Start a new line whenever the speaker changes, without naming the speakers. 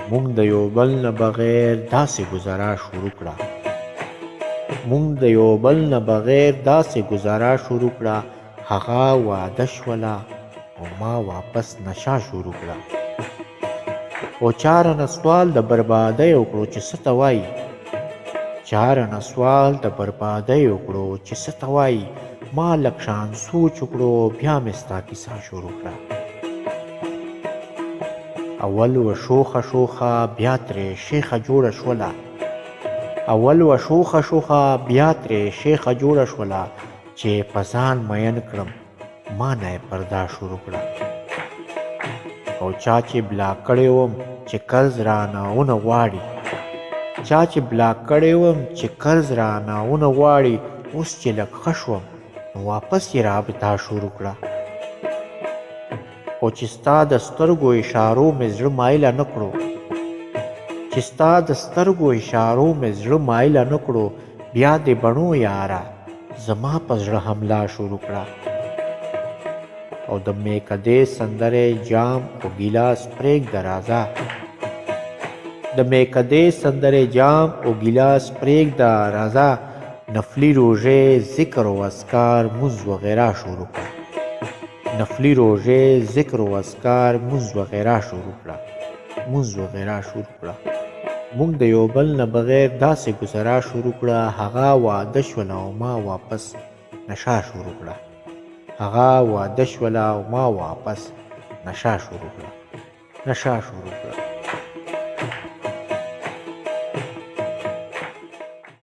مونږ د یو بل نه بغیر داسې گزاره شروع کړه مونږ د یو بل نه بغیر داسې گزاره شروع کړه هغه واده شوله او ما واپس نشه شروع کړه او چاره نه سوال د بربادۍ وکړو چې څه ته وایي چاره نه سوال د بربادۍ وکړو چې څه ته وایي ما لږ شان سوچ وکړو بیا مې ستا کیسه شروع کړه اول و شوخه شوخه بیا ترې شیخه جوړه شوله اول و شوخه شوخه بیا ترې شیخه جوړه شوله چې په ځان مین کړم ما نه یې پردا شروع کړه او چا چې بلاک کړی وم چې قرض رانه ونه غواړي چا چې بلاک کړی وم چې قرض رانه ونه غواړي اوس چې لږ ښه شوم نو واپس یې رابطه شروع کړه او چې ستا د سترګو اشارو مې زړه مایله نه کړو چې ستا د سترګو اشارو مې زړه مایله نه کړو بیا دې بڼو یاره زما په زړه حمله شروع کړه او د میکدې سندرې جام او ګیلاس پرېږده راځه د میکدې سندرې جام او ګیلاس پرېږده راځه نفلي روژې ذکر او اذکار مونځ وغیره شروع کړه نفلی روژې ذکر و اذکار مونځ وغیره شروع کړه مونږ د یو بل نه بغیر داسې گزاره شروع کړه هغه واده شوله او ما واپس نشه شروع کړه